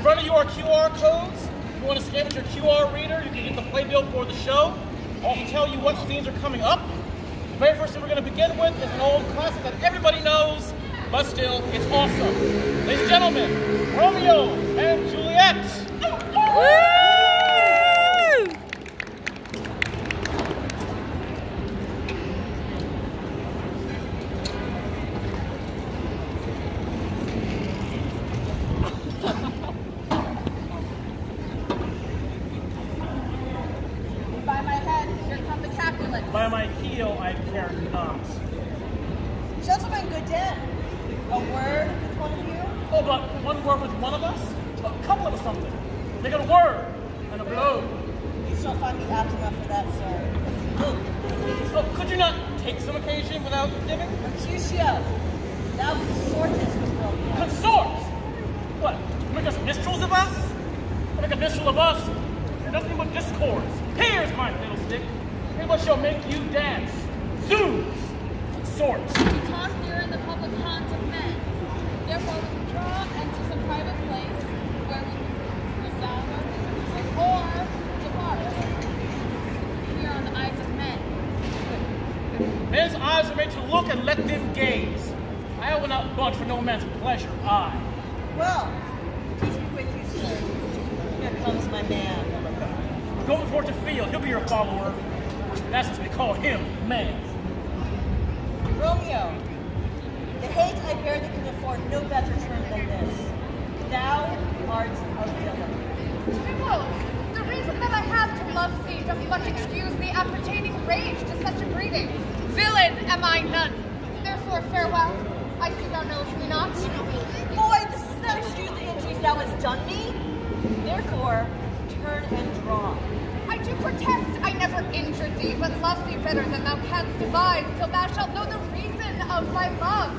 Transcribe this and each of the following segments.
front of you are QR codes. If you want to scan with your QR reader, you can get the playbill for the show. I'll also tell you what scenes are coming up. The very first thing we're going to begin with is an old classic that everybody knows, but still, it's awesome. Ladies and gentlemen, Romeo and Juliet. Woo! By my heel, I care not. Gentlemen, good day. A word with one of you? Oh, but one word with one of us? A couple of us something. They got a word and a blow. You shall find me apt enough for that, sir. Oh, could you not take some occasion without giving? Mercutio, thou consortest with Romeo. Consort? What, make us minstrels of us? Make a minstrel of us? They're nothing but discords. Here's my fiddlestick. Here's what shall make you dance. Zoos! Sorts. Because we're in the public haunt of men. Therefore, we withdraw into some private place where we can resound our differences or depart. We are on the eyes of men. Men's eyes are made to look and let them gaze. I will not budge for no man's pleasure, I. Well, peace be with you, sir. Here comes my man. Go before to field, he'll be your follower. In essence, we call him man. Romeo, the hate I bear thee can afford no better term than this. Thou art a villain. Well, the reason that I have to love thee doth but excuse the appertaining rage to such a breeding. Villain am I none. Therefore, farewell. I see thou knowest me not. Boy, this is no excuse the injuries thou hast done me. Therefore, turn and draw. I do protest I never injured thee, but love thee better than thou canst devise, till thou shalt know the reason of my love.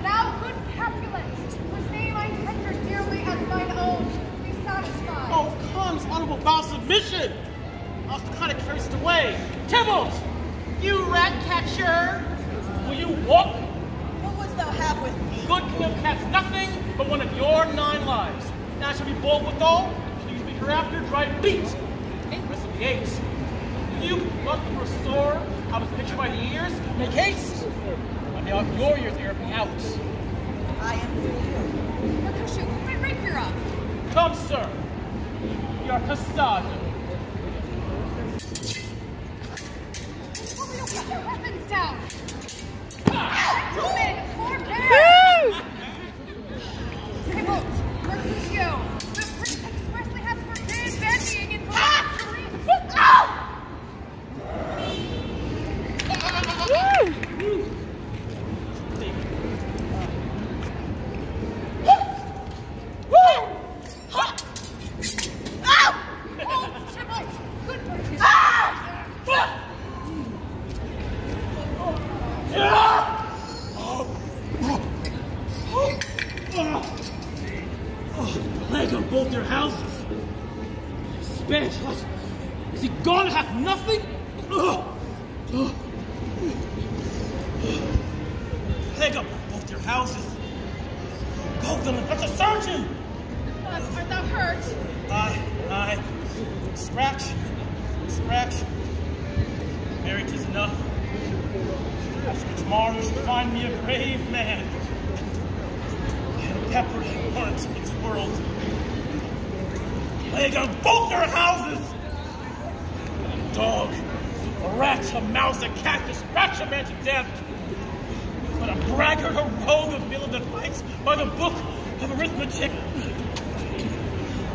Thou good Capulet, whose name I tender dearly as mine own, be satisfied. Oh, comes honorable vow submission. I'll kind of carries it away. Tybalt, you rat catcher, will you walk? What wouldst thou have with me? Good king of cats, nothing but one of your 9 lives. Now I shall be bold withal, shall use me hereafter, drive beat. Rest of the 8. You pluck the sword out of the picture by the ears, make haste. I may off your ears air me out. I am for you. Mercutio, my rapier up. Come, sir. We are Casado. Romeo, put your weapons down. Gentlemen, forbear! Tybalt, Mercutio, the prince expressly has forbid bandying in Plague on both their houses. Spent. Is he gone to have nothing? Plague on both their houses. Both of them. That's a surgeon. Art thou hurt? I. Scratch. Mary, 'tis enough. After tomorrow you shall find me a brave man. And peppered and burnt in this world. Plague on both their houses! A dog, a rat, a mouse, a cat to scratch a man to death. But a braggart, a rogue, a villain that fights by the book of arithmetic.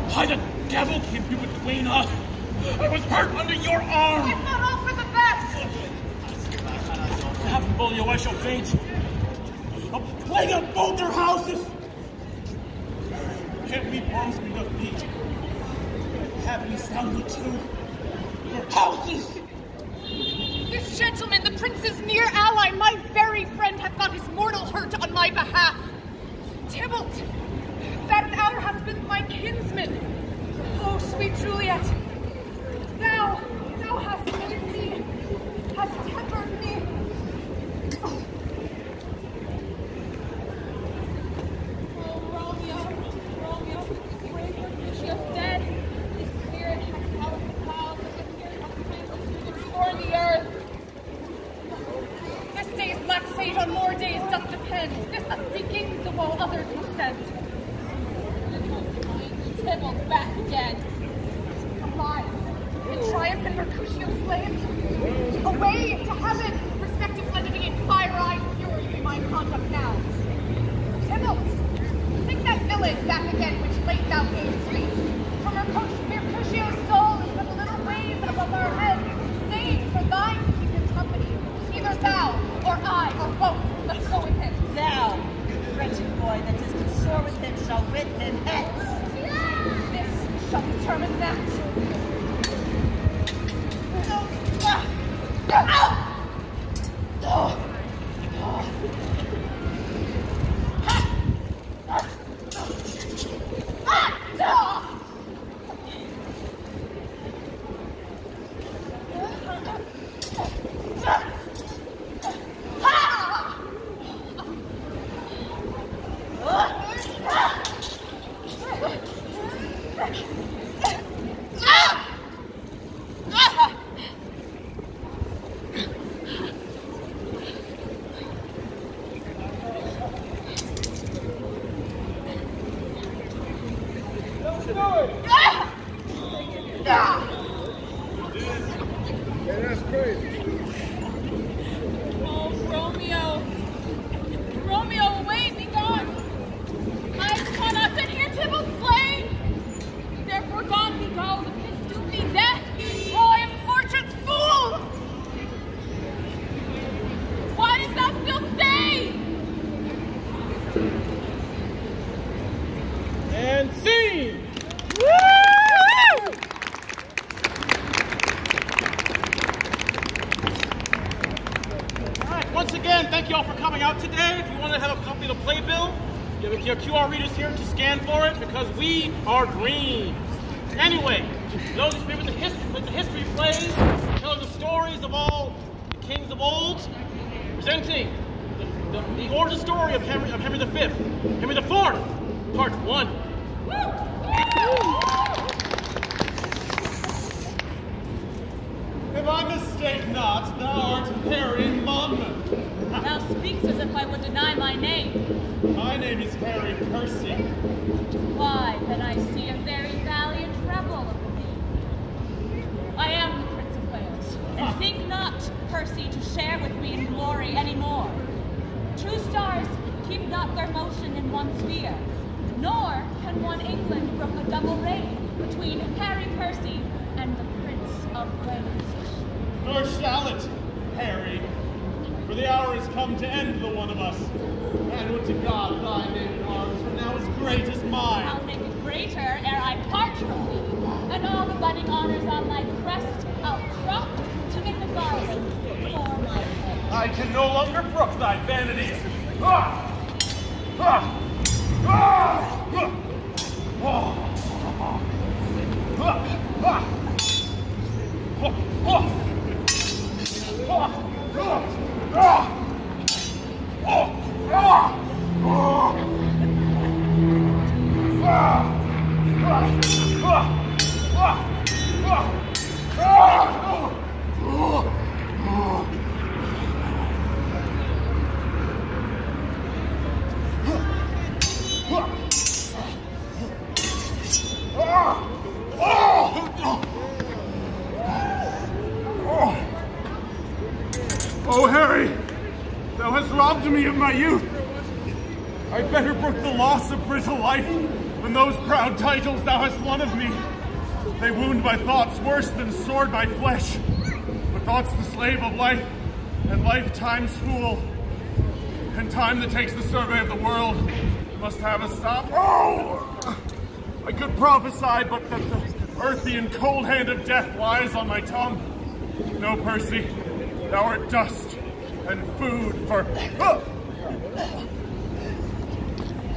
Why the devil came you between us? I was hurt under your arm. It's not all for the best. Have him, Bolio, I shall faint. A plague on both their houses! Can't leave arms me of me. Have me soundly too. Your houses! This gentleman, the prince's near ally, my very friend, hath got his mortal hurt on my behalf. Tybalt, that hour has been my kinsman. Oh, sweet Juliet, thou hast made me, hast tempered me. Oh, Romeo, break Tybalt back again. Alive, in triumph and Mercutio slain. Away to heaven, respective enemy in fire-eyed fury be my conduct now. Tybalt, take that village back again which late thou gavest me. For Mercutio's soul is but the little waves above our heads, staying for thine to keep him company. Either thou, or I, or both, let's go with him. Thou, wretched boy that is to soar with him, shall win him hence. This shall determine that. Your QR readers here to scan for it because we are green. Anyway, those who speak with the history plays, telling the stories of all the kings of old, presenting the origin story of Henry V, Henry IV, Part 1. If I mistake not, thou art Harry Monmouth. Thou speaks as if I would deny my name. My name is Harry Percy. Why, then I see a very valiant rebel of the name. I am the Prince of Wales, and think not, Percy, to share with me in glory any more. Two stars keep not their motion in one sphere, nor can one England brook a double reign between Harry Percy and the Prince of Wales. Nor shall it, Harry, for the hour has come to end the one of us. And would to God thy name and arms were now as great as mine. I'll make it greater ere I part from thee, and all the budding honors on my crest I'll crop to make a garland for my head. I can no longer brook thy vanities. Ah! Ah! Ah! Ah! Ah! Ah! Oh, Harry, thou hast robbed me of my youth. I'd better brook the loss of brittle life than those proud titles thou hast won of me. They wound my thoughts worse than sword my flesh. But thought's the slave of life, and life time's fool. And time that takes the survey of the world must have a stop. Oh! I could prophesy, but that the earthy and cold hand of death lies on my tongue. No, Percy, thou art dust and food for...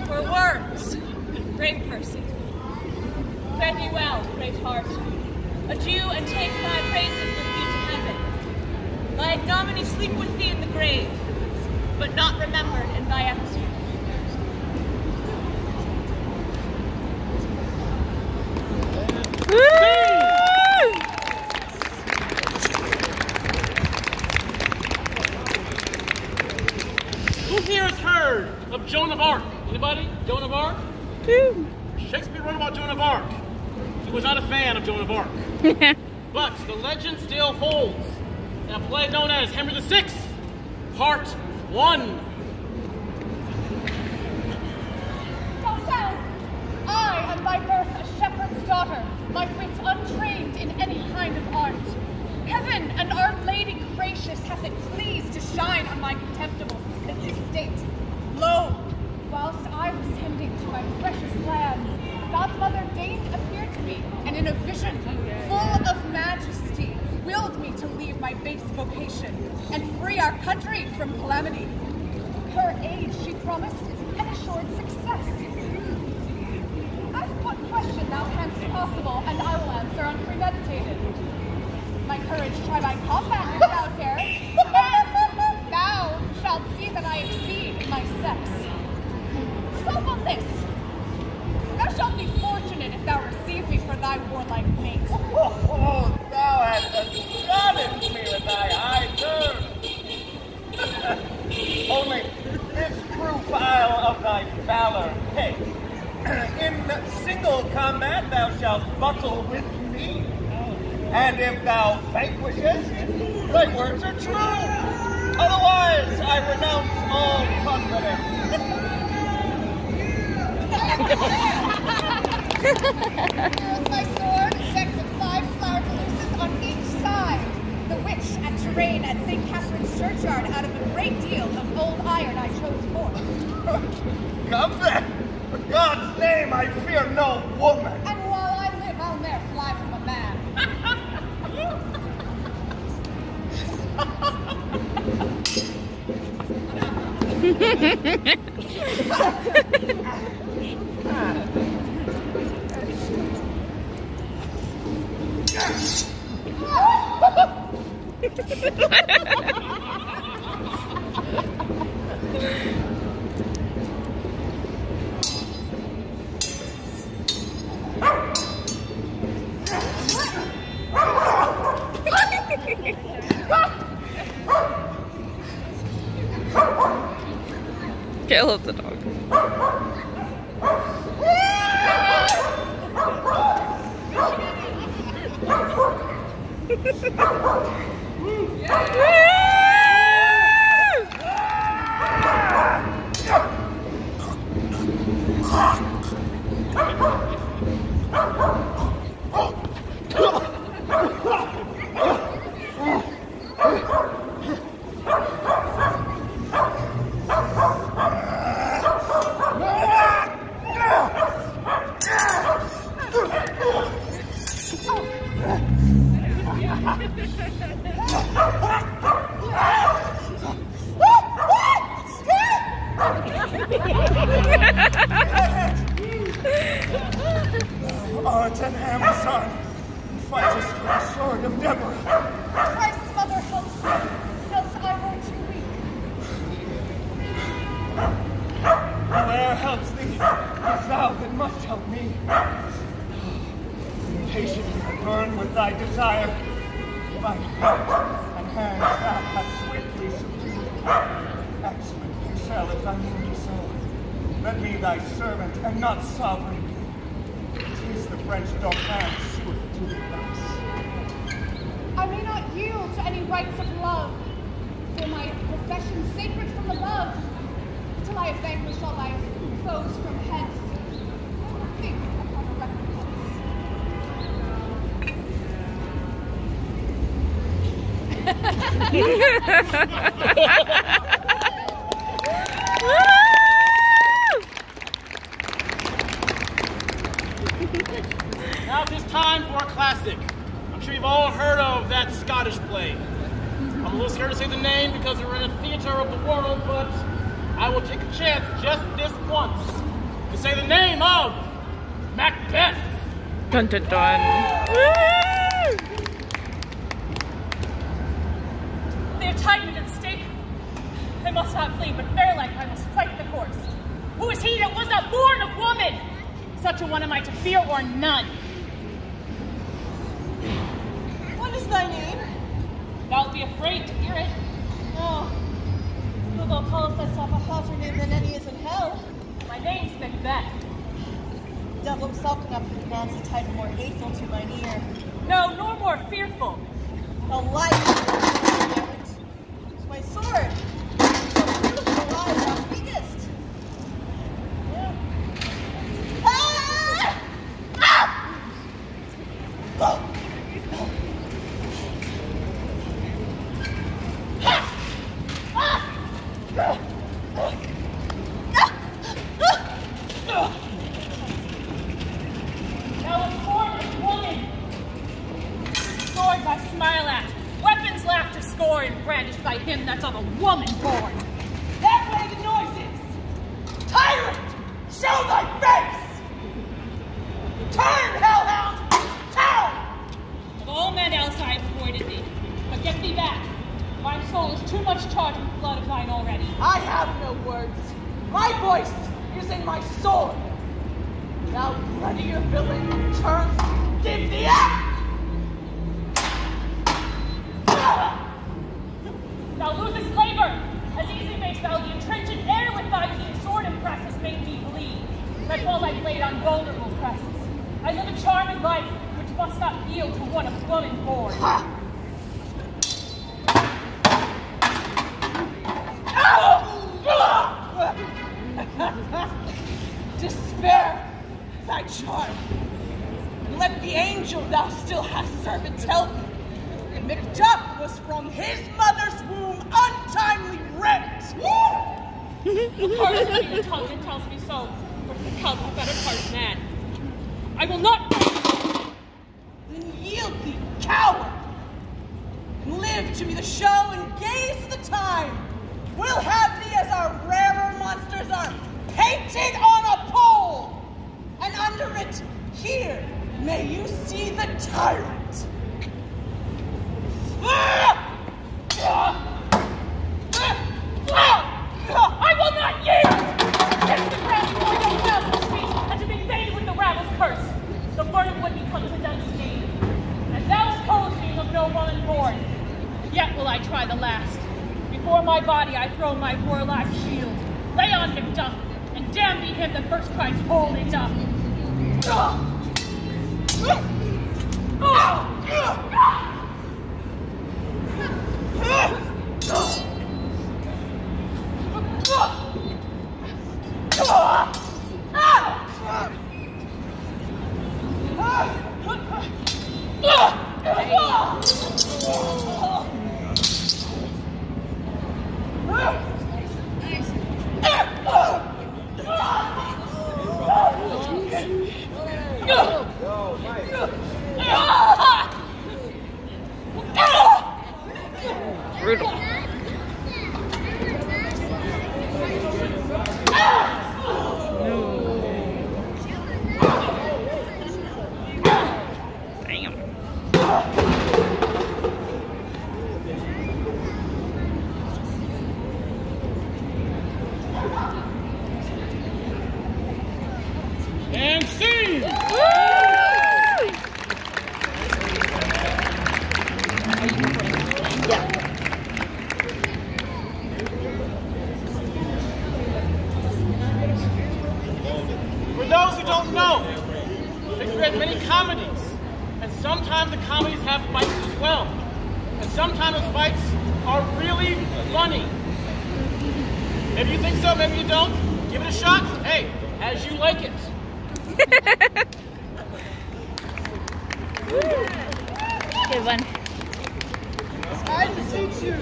For worms, brave Percy. Fare thee well, great heart. Adieu, and take thy praises with thee to heaven. Thy ignominy sleep with thee in the grave, but not remembered in thy epitaph. Who here has heard of Joan of Arc? Anybody? Joan of Arc? Shakespeare wrote about about Joan of Arc. He was not a fan of Joan of Arc. But the legend still holds in a play known as Henry VI, Part 1. I am by birth a shepherd's daughter, my wit untrained in any kind of art. Heaven and Our Lady gracious hath it pleased to shine on my contemptible estate. Lo, whilst I was tending to my precious lands, God's mother deigned appear to me, and in a vision full of majesty, willed me to leave my base vocation and free our country from calamity. Her aid she promised and assured success. Ask what question thou canst possible, and I will answer unpremeditated. My courage try by combat if thou darest, and thou shalt see that I exceed my sex. Solve on this. Thou shalt be fortunate if thou receive me for thy warlike mate. Oh, thou hast astonished me with thy high terms. Only this profile of thy valor, hey, in single combat thou shalt buckle with me. And if thou vanquishest, thy words are true. Otherwise, I renounce all confidence. Here is my sword, decked with 5 flower peluses on each side. The which, at terrain at St. Catherine's Churchyard, out of a great deal of old iron I chose forth. Come then. For God's name, I fear no woman. And while I live, I'll ne'er fly from a man. I love the dog. Art and Amazon, fightest with the sword of Deborah. Christ's mother helps me, else I were too weak. Whoe'er helps thee, it's thou that must help me. Patiently I burn with thy desire. My heart and hands thou hast swiftly subdued. Excellent Pucelle, if thy mood is so, let me thy servant and not sovereign be. 'Tis the French Dauphin should do it thus. I may not yield to any rights of love, for my profession sacred from above, till I have vanquished all thy foes from hence. Think upon the Now it is time for a classic. I'm sure you've all heard of that Scottish play. I'm a little scared to say the name because we're in a theater of the world, but I will take a chance just this once to say the name of Macbeth. Dun dun dun. They have tied me to the stake. I must not flee, but bear like I must fight the course. Who is he that was not born of woman? Such a one am I to fear or none. What is thy name? Thou'lt be afraid to hear it. Oh, wilt thou call thyself a hotter name than any is in hell? My name's Macbeth. The devil himself cannot pronounce a title more hateful to mine ear. No, nor more fearful. The life is my sword. So beautiful lies thou speakest. Brandished by him that's of a woman born. That way the noise is. Tyrant, show thy face! Turn, hellhound! Turn! Of all men else I have avoided thee, but get thee back. My soul is too much charged with blood of thine already. I have no words. My voice is in my sword. Now ready your villain returns. Give the act! Thou losest labor, as easily mayst thou the entrenched air with thy keen sword impresses make thee bleed. Let fall thy blade on vulnerable presses. I live a charming life, which must not yield to one of woman born. Despair, thy charm. Let the angel thou still hast servant tell thee. Macduff was from his mother's womb untimely rent. The curse of your tongue that tells me so, for to become a better part of man. I will not. Then yield thee, coward, and live to be the show and gaze of the time. We'll have thee as our rarer monsters are painted on a pole, and under it, here, may you see the tyrant. I will not yield! Kiss the ground before your ravenous feet, and to be fated with the rabble's curse. The burning wood becomes a dunce to me. And thou supposed being of no woman born. Yet will I try the last. Before my body I throw my warlike shield. Lay on him, Duff, and damn be him that first cries holy Duff. Brutal. And scene! For those who don't know, Shakespeare had many comedies, and sometimes the comedies have fights as well. And sometimes those fights are really funny. Maybe you think so, maybe you don't. Give it a shot. Hey, as you like it. Good one. I beseech you,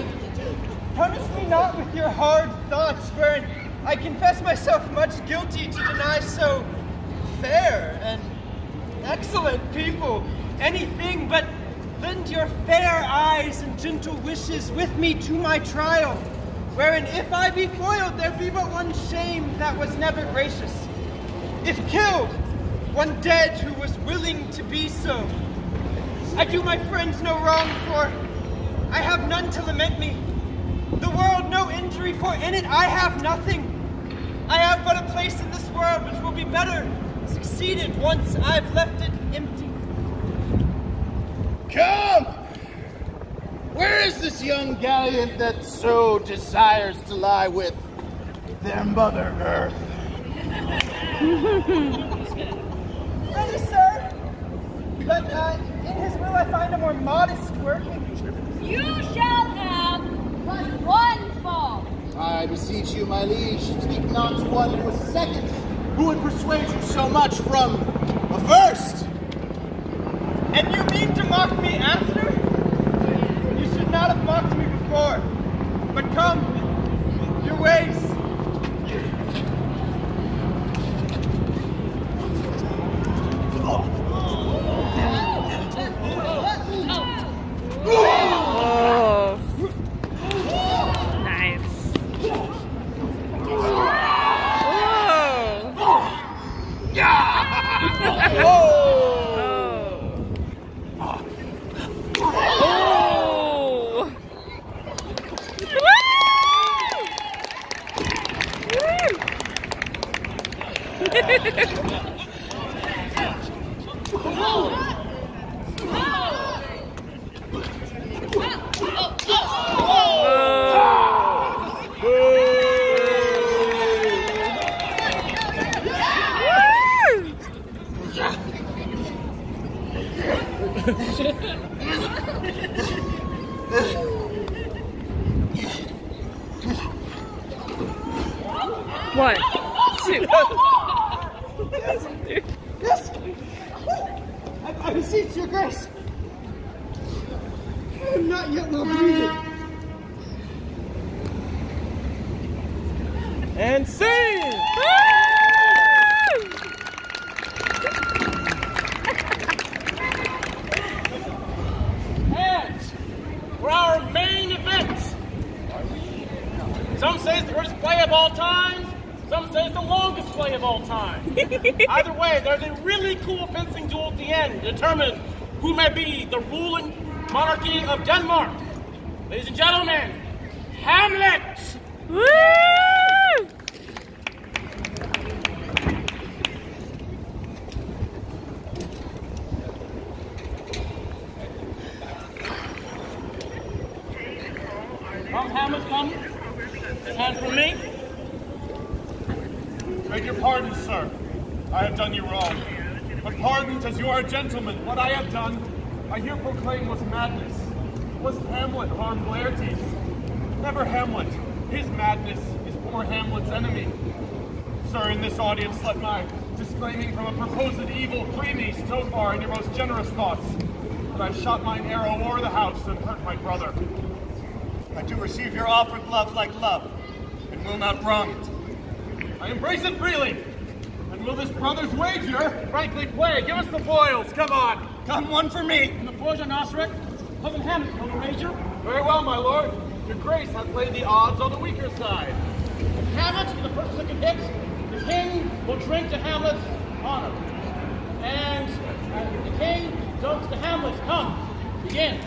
punish me not with your hard thoughts, wherein I confess myself much guilty to deny so fair and excellent people anything but lend your fair eyes and gentle wishes with me to my trial, wherein if I be foiled, there be but one shame that was never gracious. If killed, one dead who was willing to be so. I do my friends no wrong, for I have none to lament me. The world no injury, for in it I have nothing. I have but a place in this world which will be better succeeded once I've left it empty. Come! Where is this young gallant that so desires to lie with their Mother Earth? But in his will I find a more modest working. You shall have but one fall. I beseech you, my liege, speak not to one who was second. Who would persuade you so much from a first? And you mean to mock me after? You should not have mocked me before. But come, your ways. Oh. Nice. One, two. Yes! I beseech your grace. I am not yet well breathing. And sing! And for our main event, some say it's the worst play of all time, some say it's the longest play of all time. Either way, there's a really cool fencing duel at the end to determine who may be the ruling monarchy of Denmark. Ladies and gentlemen, Hamlet! Woo! Come, Hamlet, come. This hand from me. Beg your pardon, sir. I have done you wrong. But pardoned as you are a gentleman, what I have done, I here proclaim was madness. Was Hamlet harmed Laertes? Never Hamlet. His madness is poor Hamlet's enemy. Sir, in this audience, let my disclaiming from a proposed evil free me so far in your most generous thoughts. But I've shot mine arrow o'er the house and hurt my brother. I do receive your offered love like love, and will not wrong it. I embrace it freely. And will this brother's wager frankly play? Give us the foils, come on. Come, one for me. And the fours are Nosric. Cousin Hamlet, Cousin Major. Very well, my lord. Your grace has laid the odds on the weaker side. If Hamlet in the first or second hit, the king will drink to Hamlet's honor. And the king drinks to Hamlet. Come, begin.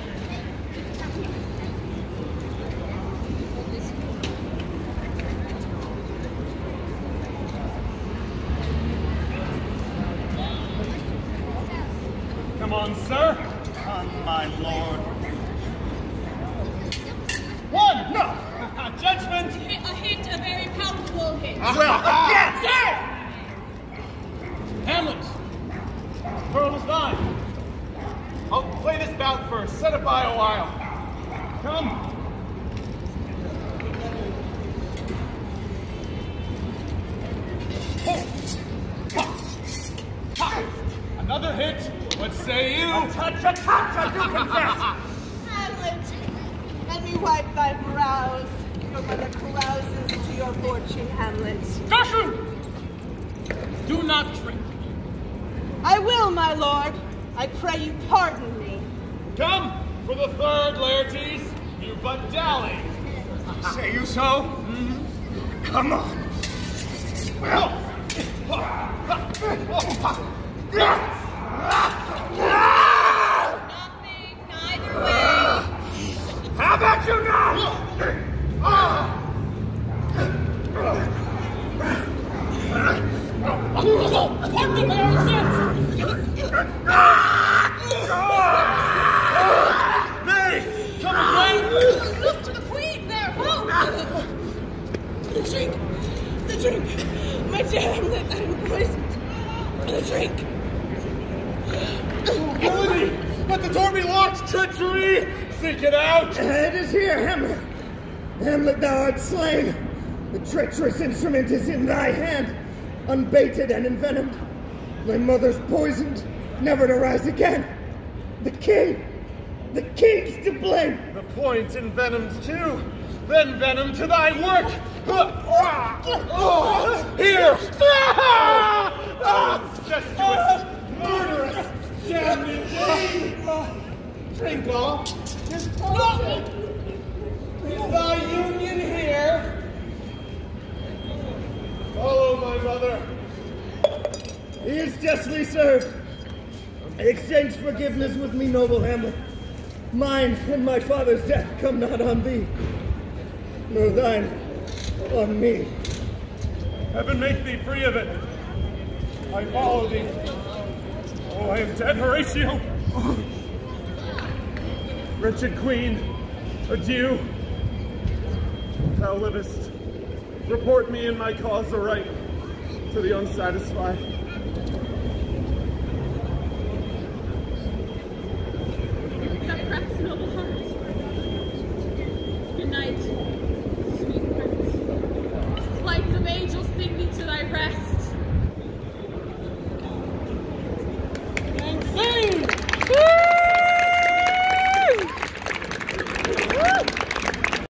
Come on, sir. Come, my lord. One! No! Judgment! A hint, a very palatable hint. Well, again! Hamlet, pearl is thine. I'll play this bout first. Set it by a while. Come. Another hit. What say you? A touch, I do confess. Hamlet, let me wipe thy brows. Your mother carouses to your fortune, Hamlet. Gertrude! Do not drink. I will, my lord. I pray you pardon me. Come for the third, Laertes. You but dally. Say you so? Come on. Well. Nothing, neither way. How about you now? Pardon my own sins! Nay! Come again! Look to the queen there, whoa! The drink! The drink! My dear Hamlet, I'm poisoned. The drink! Let the door be locked! Treachery! Seek it out! It is here, Hamlet. Hamlet, thou art slain. The treacherous instrument is in thy hand, unbaited and envenomed. Thy mother's poisoned, never to rise again. The king's to blame. The point envenomed too. Then venom to thy work. Here! Incestuous, murderous, damning Tringle, is thy union here? Follow my mother. He is justly served. Exchange forgiveness with me, noble Hamlet. Mine and my father's death come not on thee, nor thine on me. Heaven make thee free of it. I follow thee. Oh, I am dead, Horatio. Wretched queen, adieu. Thou livest. Report me and my cause aright to the unsatisfied.